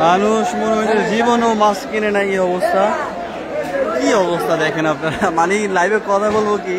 মানুষ মনে হয় জীবনও মাছ কিনে না। এই অবস্থা, কি অবস্থা দেখেন আপনারা। মানে লাইভে কথা বলবো কি,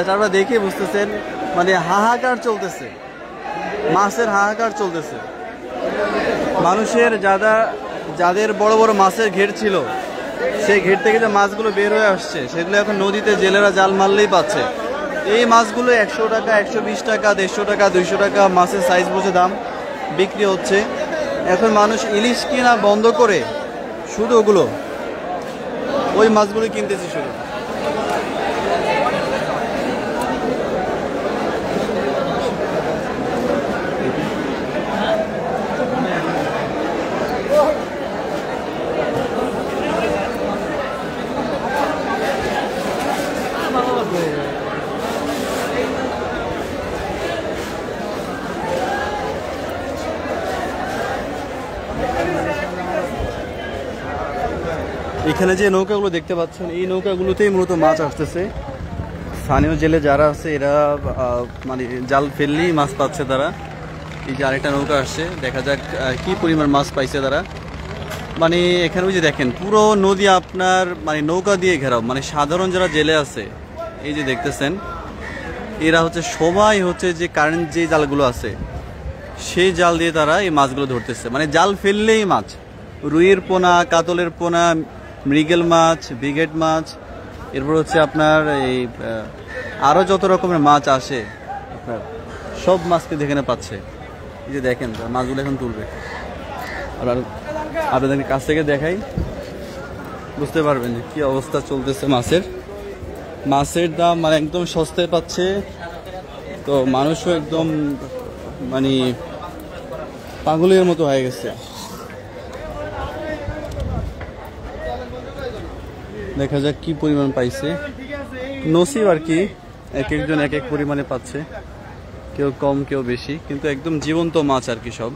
আপনারা দেখে বুঝতেছেন, মানে হাহাকার চলতেছে, মাছের হাহাকার চলতেছে। মানুষের যাদের বড় বড় মাছের ঘের ছিল, সেই ঘের থেকে যে মাছগুলো বের হয়ে আসছে, সেগুলো এখন নদীতে জেলেরা জাল মারলেই পাচ্ছে। এই মাছগুলো 100 টাকা, 120 টাকা, 150 টাকা, 200 টাকা মাছের সাইজ বুঝে দাম বিক্রি হচ্ছে। এখন মানুষ ইলিশ কিনা বন্ধ করে শুধু ওই মাছগুলো কিনতেছে শুধু। এখানে যে নৌকাগুলো দেখতে পাচ্ছেন, এই নৌকাগুলোতেই মূলত মাছ আসতেছে। স্থানীয় জেলে যারা আছে এরা মানে জাল ফেললেই মাছ পাচ্ছে তারা। এই যে আরেকটা নৌকা আসছে, দেখা যাক কি পরিমাণ মাছ পাইছে তারা। মানে এখানে ওই যে দেখেন পুরো নদী আপনার মানে নৌকা দিয়ে ঘেরাও। মানে সাধারণ যারা জেলে আছে, এই যে দেখতেছেন, এরা হচ্ছে সবাই হচ্ছে যে কারেন্ট যে জালগুলো আছে সেই জাল দিয়ে তারা এই মাছগুলো ধরতেছে। মানে জাল ফেললেই মাছ, রুইয়ের পোনা, কাতলের পোনা, মৃগেল মাছ, ব্রিগেড মাছ, এরপর হচ্ছে আপনার এই আরও যত রকমের মাছ আসে আপনার সব মাছকে এখানে পাচ্ছে। এই যে দেখেন মাছগুলো এখন তুলবে। আর আপনাদের কাছ থেকে দেখাই, বুঝতে পারবেন যে কী অবস্থা চলতেছে মাছের। মাছের দাম মানে একদম সস্তায় পাচ্ছে, তো মানুষও একদম মানে পাগলের মতো হয়ে গেছে। দেখা যাক কি পরিমাণ পাইছে, নসিব আর কি, এক একজন এক এক পরিমাণে পাচ্ছে, কেউ কম কেউ বেশি, কিন্তু একদম জীবন্ত মাছ আর কি সব।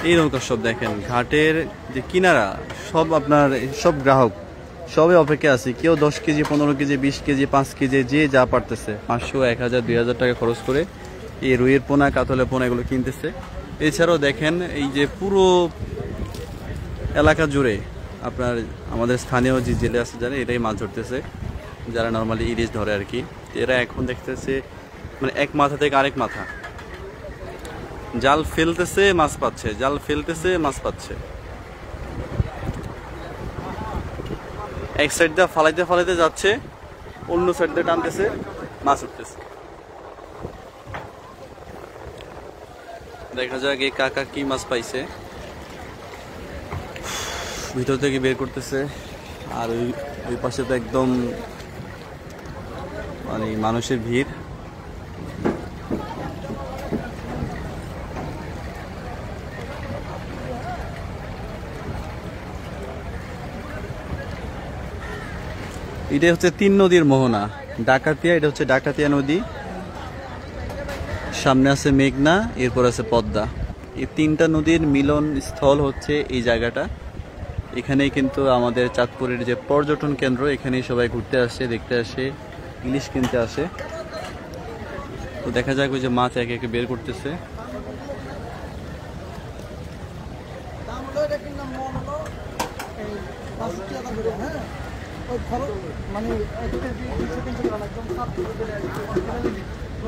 এই নৌকা সব দেখেন ঘাটের যে কিনারা সব আপনার সব গ্রাহক সবে অপেক্ষা আছে। কেউ 10 কেজি, 15 কেজি, 20 কেজি, 5 কেজি, যে যা পারতেছে 500, 1000, 2000 টাকা খরচ করে এই রুইয়ের পোনা, কাতলের পোনা এগুলো কিনতেছে। এছাড়াও দেখেন এই যে পুরো এলাকা জুড়ে আপনার আমাদের স্থানীয় যে জেলে আছে জানে এরাই মাছ ধরতেছে, যারা নর্মালি ইলিশ ধরে আর কি। এরা এখন দেখতেছে মানে এক মাথা থেকে আরেক মাথা জাল ফেলতেছে, মাছ পাচ্ছে, জাল ফেলতেছে, মাছ পাচ্ছে। এক সাইড দিয়ে ফালাইতে ফালাইতে যাচ্ছে, অন্য সাইড দিয়ে টানতেছে, মাছ উঠতেছে। দেখা যাক এই কাকা কি মাছ পাইছে। ভিতর থেকে বের করতেছে। আর ওই পাশে তো একদম মানে মানুষের ভিড়। এটা হচ্ছে তিন নদীর মোহনা, ডাকাতিয়া, এটা হচ্ছে ডাকাতিয়া নদী, সামনে আছে মেঘনা, এরপর আছে পদ্মা। এই তিনটা নদীর মিলন স্থল হচ্ছে এই জায়গাটা। এখানেই কিন্তু আমাদের চাঁদপুরের যে পর্যটন কেন্দ্র, এখানেই সবাই ঘুরতে আসে, দেখতে আসে, ইলিশ কিনতে আসে। তো দেখা যাক ওই যে মাছ একে একে বের করতেছে।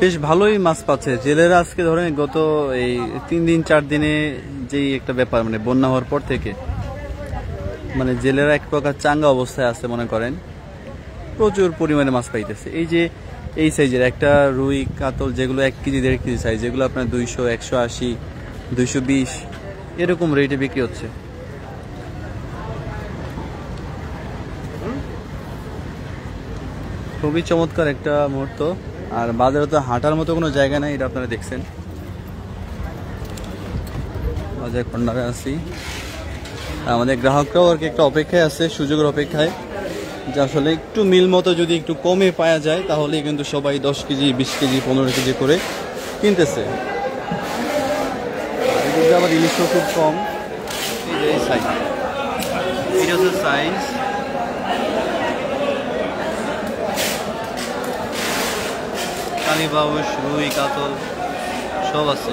বেশ ভালোই মাছ পাচ্ছে জেলেরা আজকে। ধরেন গত এই 3 দিন 4 দিনে যেই একটা ব্যাপার, মানে বন্যা হওয়ার পর থেকে মানে জেলেরা এক প্রকার চাঙ্গা অবস্থায় আছে মনে করেন, প্রচুর পরিমাণে মাছ পাইতেছে। এই যে এই সাইজের একটা রুই কাতল যেগুলো 1 কেজি 1.5 কেজি সাইজ, যেগুলো আপনার 200, 180, 220 এরকম রেটে বিক্রি হচ্ছে। খুবই চমৎকার একটা মুহূর্ত। আর বাজারে তো হাঁটার মতো কোনো জায়গা নাই, এটা আপনারা দেখছেন। বাজার কর্নারে আছি, আমাদের গ্রাহকরাও আর কি একটা অপেক্ষায় আছে, সুযোগের অপেক্ষায়, যে আসলে একটু মিল মতো যদি একটু কমে পাওয়া যায় তাহলে কিন্তু সবাই 10 কেজি 20 কেজি 15 কেজি করে কিনতেছে। এদিকে আবার ইলিশও খুব কম। এই যে এই সাইজ, এটা হচ্ছে সাইজ। কালীবাউস, রুই, কাতল সব আছে।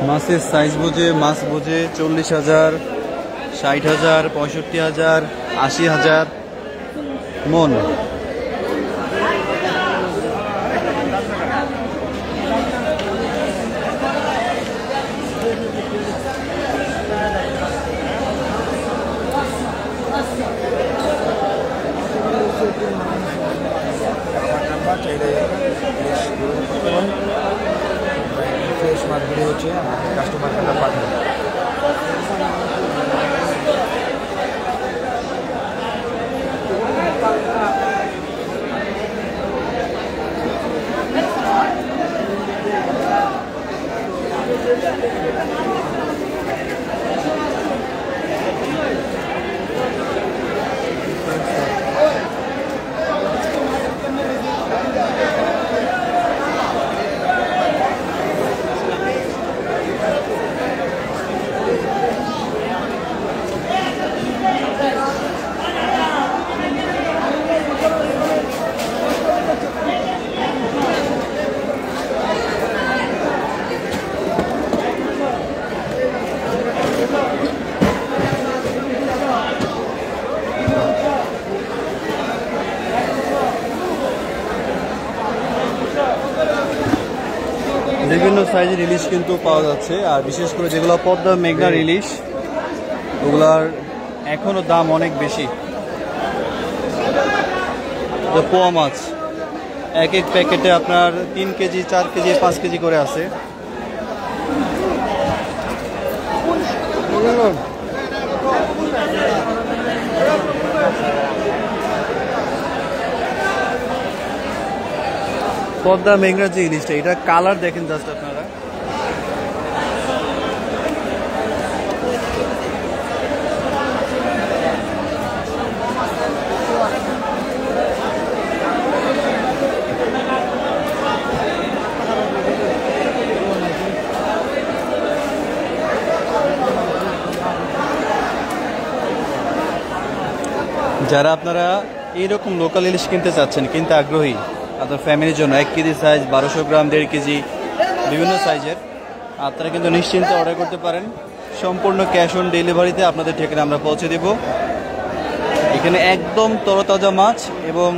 মাছের সাইজ বুঝে মাছ বুঝে 40,000, 60,000, 65,000, 80,000 মন। ফ্রেশ মাছগুলি হচ্ছে কাস্টমারকে পাঠায়। বিভিন্ন সাইজের ইলিশ কিন্তু পাওয়া যাচ্ছে, আর বিশেষ করে যেগুলো পদ্মা মেঘনার ইলিশ ওগুলার এখনো দাম অনেক বেশি। পোয়া মাছ এক এক প্যাকেটে আপনার 3 কেজি 4 কেজি 5 কেজি করে আছে। পদ্মা মেঘনার যে ইলিশটা, এটা কালার দেখেন জাস্ট আপনারা। যারা আপনারা এইরকম লোকাল ইলিশ কিনতে চাচ্ছেন, কিনতে আগ্রহী আপনার ফ্যামিলির জন্য 1 কেজি সাইজ, 1200 গ্রাম, 1.5 কেজি, বিভিন্ন সাইজের, আপনারা কিন্তু নিশ্চিন্তে অর্ডার করতে পারেন। সম্পূর্ণ ক্যাশ অন ডেলিভারিতে আপনাদের ঠিকানা আমরা পৌঁছে দেব। এখানে একদম তরতাজা মাছ এবং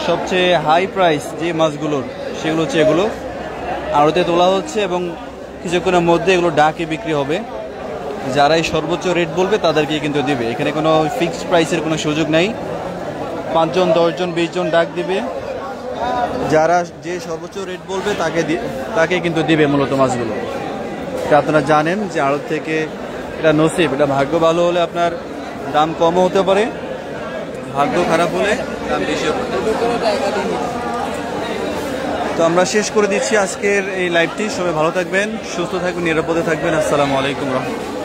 সবচেয়ে হাই প্রাইস যে মাছগুলোর সেগুলো হচ্ছে এগুলো আড়তে তোলা হচ্ছে এবং কিছুক্ষণের মধ্যে এগুলো ডাকে বিক্রি হবে। যারাই সর্বোচ্চ রেট বলবে তাদেরকে কিন্তু দিবে। এখানে কোনো ফিক্সড প্রাইসের কোনো সুযোগ নেই। 5 জন 10 জন 20 জন ডাক দিবে, যারা যে সর্বোচ্চ রেট বলবে তাকে কিন্তু দিবে মূলত মাছগুলো। তা আপনারা জানেন যে আড়ত থেকে এটা নসিব, এটা ভাগ্য ভালো হলে আপনার দাম কমও হতে পারে, ভাগ্য খারাপ হলে দাম বেশি হতে পারে। তো আমরা শেষ করে দিচ্ছি আজকের এই লাইভটি। সবাই ভালো থাকবেন, সুস্থ থাকবেন, নিরাপদে থাকবেন। আসসালামু আলাইকুম রহমতুল্লাহ।